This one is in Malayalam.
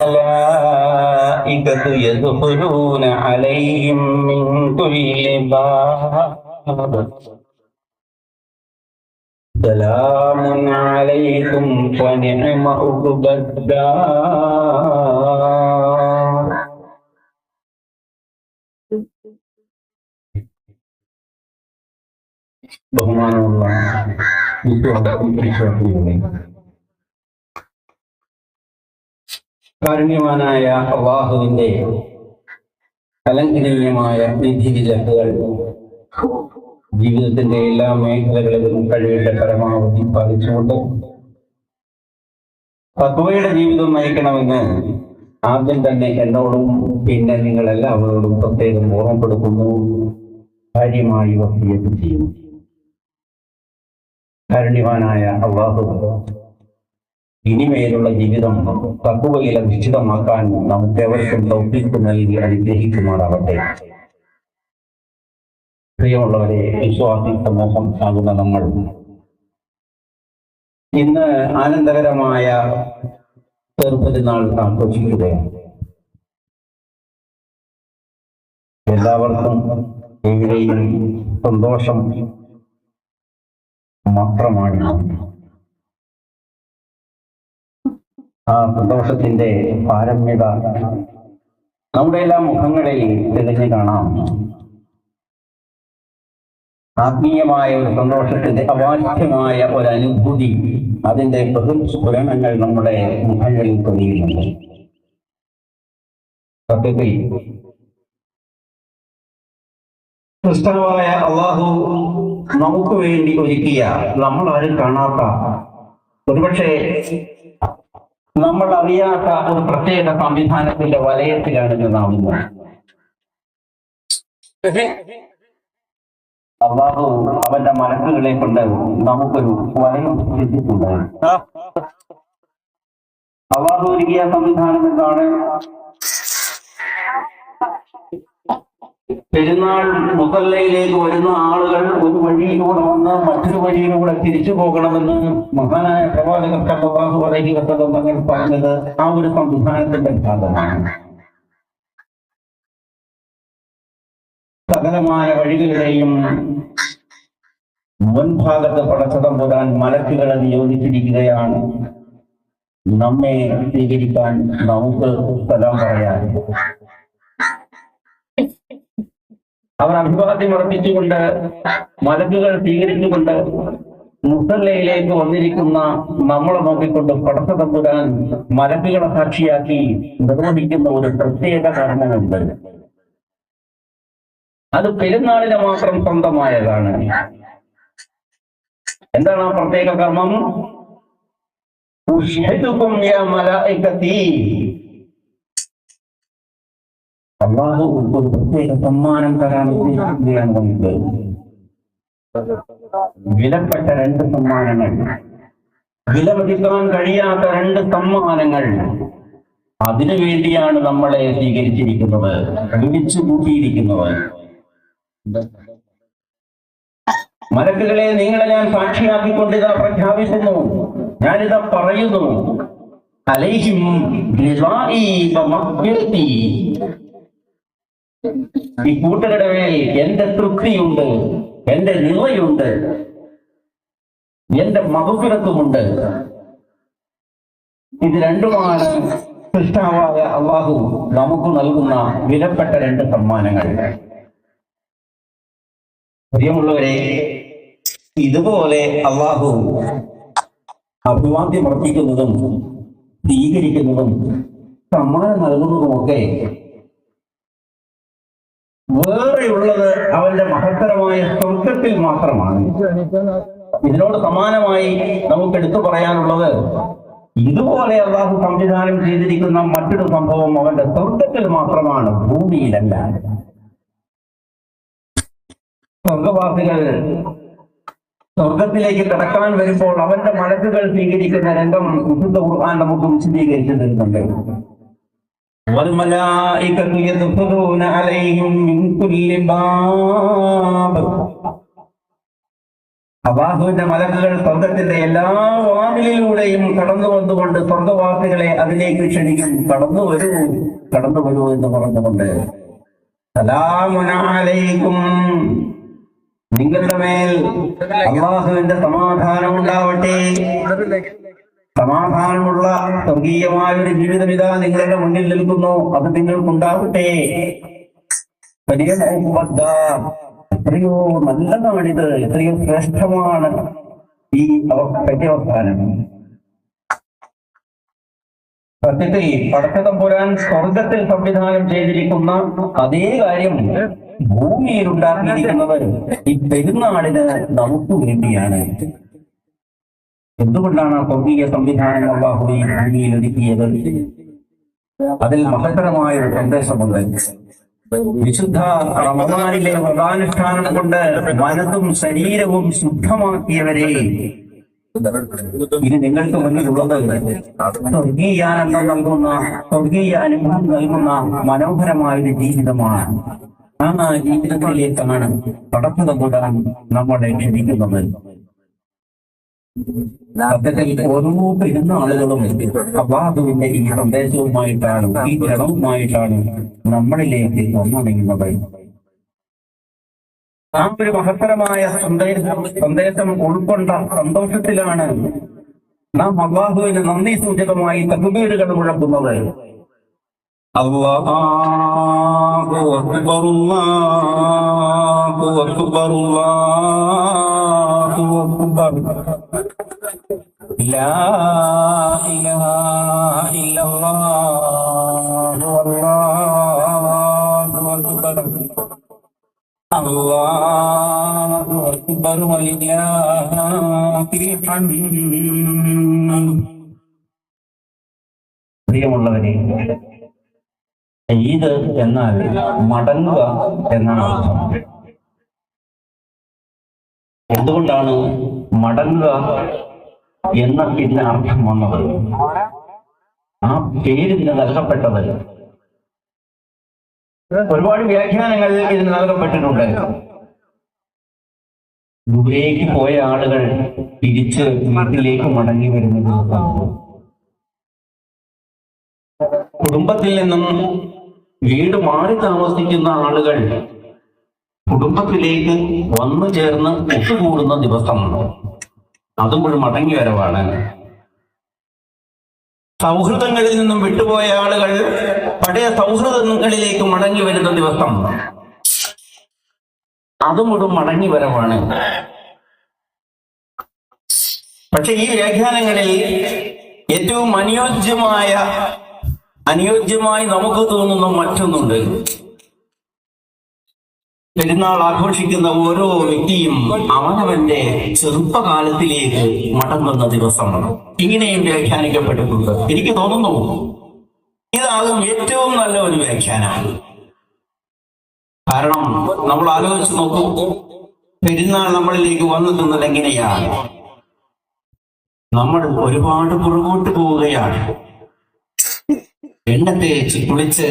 الملائكة يدخلون عليهم من كل باب سلام عليكم ونعم عقبى الدار. ബഹുമാനമുള്ള വിശ്വാസികളെ, കാരുണ്യവാനായ അല്ലാഹുവിന്റെ അലംഘനീയമായ വിധിവിലക്കുകൾ ജീവിതത്തിന്റെ എല്ലാ മേഖലകളിലും കഴിവിന്റെ പരമാവധി പാലിച്ചുകൊണ്ട് തഖ്വയുടെ ജീവിതം നയിക്കണമെന്ന് ആദ്യം തന്നെ എന്നോടും പിന്നെ നിങ്ങൾ എല്ലാവരോടും പ്രത്യേകം ഓർമ്മപ്പെടുത്തുന്നു, കാര്യമായി വസിയത്ത് ചെയ്യുന്നു. കാരുണ്യവാനായ അല്ലാഹു ഇനിമേലുള്ള ജീവിതം തഖ്വയിൽ അധിഷ്ഠിതമാക്കാൻ നമുക്കേവർക്കും തൗഫീഖ് നൽകി അനുഗ്രഹിക്കുമാറാവട്ടെ. പ്രിയമുള്ളവരെ, വിശ്വാസി സമൂഹം ആകുന്ന നമ്മൾ ഇന്ന് ആനന്ദകരമായ പെരുന്നാൾ ആഘോഷിക്കുകയാണ്. എല്ലാവർക്കും എവിടെയും സന്തോഷം മാത്രമാണ്. ആ സന്തോഷത്തിന്റെ പാരമ്യത നമ്മുടെ എല്ലാ മുഖങ്ങളിൽ തെളിഞ്ഞു കാണാം. ആത്മീയമായ ഒരു സന്തോഷത്തിന്റെ അവാച്യമായ ഒരു അനുഭൂതി, അതിന്റെ ബഹുസ്ഫുരണങ്ങൾ നമ്മുടെ മുഖങ്ങളിൽ തെളിയുന്നുണ്ട്. സത്യത്തിൽ ക്രിസ്തുവായ അല്ലാഹു നമുക്ക് വേണ്ടി ഒരുക്കിയ, നമ്മൾ ആരും കാണാത്ത, ഒരുപക്ഷെ നമ്മൾ അറിയാത്ത ഒരു പ്രത്യേക സംവിധാനത്തിന്റെ വലയത്തിലാണ് നാം ഇന്ന്. അല്ലാഹു അവന്റെ മലക്കുകളെ കൊണ്ട് നമുക്കൊരു വലയം സൃഷ്ടിച്ചിട്ടുണ്ട്. അല്ലാഹു ഒരുക്കിയ സംവിധാനം എന്താണ്? പെരുന്നാൾ മുസല്ലയിലേക്ക് വരുന്ന ആളുകൾ ഒരു വഴിയിലൂടെ വന്ന് മറ്റൊരു വഴിയിലൂടെ തിരിച്ചു പോകണമെന്ന് മഹാനായ പ്രവാചകർ സല്ലല്ലാഹു അലൈഹി വസല്ലം തങ്ങൾ പറഞ്ഞത് ആ ഒരു സംവിധാനത്തിന്റെ ഭാഗമാണ്. സകലമായ വഴികളുടെയും മുൻഭാഗത്ത് പടച്ചതമ്പുരാൻ മലക്കുകളെ നിയോഗിച്ചിരിക്കുകയാണ്, നമ്മെ സ്വീകരിക്കാൻ, നമുക്ക് സലാം പറയാൻ. അവർ അഭിവാദ്യം അർപ്പിച്ചുകൊണ്ട്, മലക്കുകൾ സ്വീകരിച്ചുകൊണ്ട് മുസല്ലയിലേക്ക് വന്നിരിക്കുന്ന നമ്മളെ നോക്കിക്കൊണ്ട് പടച്ചതമ്പുരാൻ മലക്കുകളെ സാക്ഷിയാക്കി നിർവഹിക്കുന്ന ഒരു പ്രത്യേക കർമ്മമുണ്ട്. അത് പെരുന്നാളിന് മാത്രം സ്വന്തമായതാണ്. എന്താണ് ആ പ്രത്യേക കർമ്മം? ഉഷ്ഹിദുകും യാ മലായികതി. അല്ലാഹു ഒരു പ്രത്യേക സമ്മാനം തരാൻ ഉദ്ദേശിക്കുകയാണ് നമുക്ക്. വിലപ്പെട്ട 2 സമ്മാനങ്ങൾ, വിലമതിക്കാൻ കഴിയാത്ത 2 സമ്മാനങ്ങൾ. അതിനു വേണ്ടിയാണ് നമ്മളെ സ്വീകരിച്ചിരിക്കുന്നത്, വിളിച്ചു കൂട്ടിയിരിക്കുന്നത്. മലക്കുകളെ, നിങ്ങളെ ഞാൻ സാക്ഷിയാക്കിക്കൊണ്ടിതാ പ്രഖ്യാപിക്കുന്നു, ഞാനിതാ പറയുന്നു. അലൈഹിം റിളാഇ വമഗ്ഫിറതി. ഈ കൂട്ടരുടെ മേൽ എന്റെ തൃപ്തിയുണ്ട്, എന്റെ റിളയുണ്ട്, എന്റെ മഗ്ഫിറത്തുമുണ്ട്. ഇത് രണ്ടുമാണ് സൃഷ്ടാവായ അല്ലാഹു നമുക്ക് നൽകുന്ന വിലപ്പെട്ട 2 സമ്മാനങ്ങൾ. പ്രിയമുള്ളവരെ, ഇതുപോലെ അല്ലാഹു അഭിവാദ്യം അർപ്പിക്കുന്നതും സ്വീകരിക്കുന്നതും സമ്മാനം നൽകുന്നതുമൊക്കെ വേറെയുള്ളത് അവന്റെ മഹത്തരമായ സ്വർഗത്തിൽ മാത്രമാണ്. ഇതിനോട് സമാനമായി നമുക്ക് എടുത്തു പറയാനുള്ളത്, ഇതുപോലെ അല്ലാഹു സംവിധാനം ചെയ്തിരിക്കുന്ന മറ്റൊരു സംഭവം അവന്റെ സ്വർഗത്തിൽ മാത്രമാണ്, ഭൂമിയിലല്ല. സ്വർഗവാസികൾ സ്വർഗത്തിലേക്ക് കടക്കാൻ വരുമ്പോൾ അവന്റെ മലക്കുകൾ സ്വീകരിക്കുന്ന രംഗം വിശുദ്ധ ഖുർആൻ നമുക്ക് വിശദീകരിച്ചു തരുന്നുണ്ട്. വൽമലായികതു യദ്ഖുലൂന അലൈഹിം മിൻ കുല്ലി ബാബ്. അല്ലാഹുവിന്റെ മലക്കുകൾ സ്വർഗത്തിന്റെ എല്ലാ വാതിലിലൂടെയും കടന്നു വന്നുകൊണ്ട് സ്വർഗവാസികളെ അതിലേക്ക് ക്ഷണിക്കും. കടന്നു വരൂ എന്ന് പറഞ്ഞുകൊണ്ട്. സലാമുൻ അലൈക്കും, നിങ്ങളുടെ മേൽ അല്ലാഹുവിന്റെ സമാധാനം ഉണ്ടാവട്ടെ. സമാധാനമുള്ള സ്വർഗീയമായ ഒരു ജീവിതം ഇതാ നിങ്ങളുടെ മുന്നിൽ നിൽക്കുന്നു, അത് നിങ്ങൾക്കുണ്ടാവട്ടെ. എത്രയോ നല്ലതാണിത്, എത്രയോ ശ്രേഷ്ഠമാണ് ഈ പര്യവസാനം. സത്യത്തിൽ പടച്ചതമ്പുരാൻ സ്വർഗത്തിൽ സംവിധാനം ചെയ്തിരിക്കുന്ന അതേ കാര്യം ഭൂമിയിൽ ഉണ്ടാക്കിയിരിക്കുന്നത് ഈ പെരുന്നാളിന് നമുക്ക് വേണ്ടിയാണ്. എന്തുകൊണ്ടാണ് സ്വർഗീയ സംവിധാനം അല്ലാഹു ഈ ഭൂമിയിൽ ഒരുക്കിയത്? അതിൽ മഹത്തരമായ ഒരു സന്ദേശമുണ്ട്. വിശുദ്ധ റമദാനിലെ വ്രതാനുഷ്ഠാനം കൊണ്ട് മനസ്സും ശരീരവും ശുദ്ധമാക്കിയവരെ ഇനി നിങ്ങൾക്ക് മുന്നിലുള്ളത് സ്വർഗീയാനന്ദം നൽകുന്ന, സ്വർഗീയ അനുഭവം നൽകുന്ന മനോഹരമായ ഒരു ജീവിതമാണ്. ആ ജീവിതത്തിലേക്കാണ് പടച്ചതമ്പുരാൻ നമ്മളെ ക്ഷണിക്കുന്നത്. സത്യത്തിൽ ഓരോ പെരുന്നാളുകളും അല്ലാഹുവിന്റെ ഈ സന്ദേശവുമായിട്ടാണ്, ഈ ക്ഷണവുമായിട്ടാണ് നമ്മളിലേക്ക് വന്നണയുന്നത്. ആ ഒരു മഹത്തരമായ സന്ദേശം ഉൾക്കൊണ്ട സന്തോഷത്തിലാണ് നാം അല്ലാഹുവിന് നന്ദി സൂചകമായി തക്ബീറുകൾ മുഴക്കുന്നത്. അല്ലാഹു അക്ബർ, അല്ലാഹു അക്ബർ, അല്ലാഹു അക്ബർ, ലാ ഇലാഹ ഇല്ലല്ലാഹു അല്ലാഹു അക്ബർ, അല്ലാഹു അക്ബർ വലില്ലാഹിൽ ഹംദ്. പ്രിയമുള്ളവരെ, ഈദ് എന്നാൽ മടങ്ങുക എന്നാണ് അർത്ഥം. എന്തുകൊണ്ടാണ് മടങ്ങുക എന്ന ഇതിന് അർത്ഥം വന്നത്? ആ പേരിന് നൽകപ്പെട്ടത് ഒരുപാട് വ്യാഖ്യാനങ്ങൾ ഇതിന് നൽകപ്പെട്ടിട്ടുണ്ട്. ദൂരേക്ക് പോയ ആളുകൾ തിരിച്ച് വീട്ടിലേക്ക് മടങ്ങി വരുന്നത്, കുടുംബത്തിൽ നിന്നും വീട് മാറി താമസിക്കുന്ന ആളുകൾ കുടുംബത്തിലേക്ക് വന്നു ചേർന്ന് ഒത്തുകൂടുന്ന ദിവസം, അതും ഒരു മടങ്ങി വരവാണ്. സൗഹൃദങ്ങളിൽ നിന്നും വിട്ടുപോയ ആളുകൾ പഴയ സൗഹൃദങ്ങളിലേക്ക് മടങ്ങി വരുന്ന ദിവസം, അതും ഒരു മടങ്ങി വരവാണ്. പക്ഷെ ഈ വ്യാഖ്യാനങ്ങളിൽ ഏറ്റവും അനുയോജ്യമായി നമുക്ക് തോന്നുന്ന മറ്റൊന്നുണ്ട്. പെരുന്നാൾ ആഘോഷിക്കുന്ന ഓരോ വ്യക്തിയും അവനവന്റെ ചെറുപ്പകാലത്തിലേക്ക് മടങ്ങുന്ന ദിവസമാണ്. ഇങ്ങനെയും വ്യാഖ്യാനിക്കപ്പെട്ടിട്ടുണ്ട്. എനിക്ക് തോന്നുന്നു ഇതാകും ഏറ്റവും നല്ല ഒരു വ്യാഖ്യാനമാണ്. കാരണം നമ്മൾ ആലോചിച്ച് നോക്കൂ, പെരുന്നാൾ നമ്മളിലേക്ക് വന്നെത്തുന്നത് എങ്ങനെയാണ്? നമ്മൾ ഒരുപാട് പുറകോട്ട് പോവുകയാണ്. എണ്ണ തേച്ച് കുളിച്ച്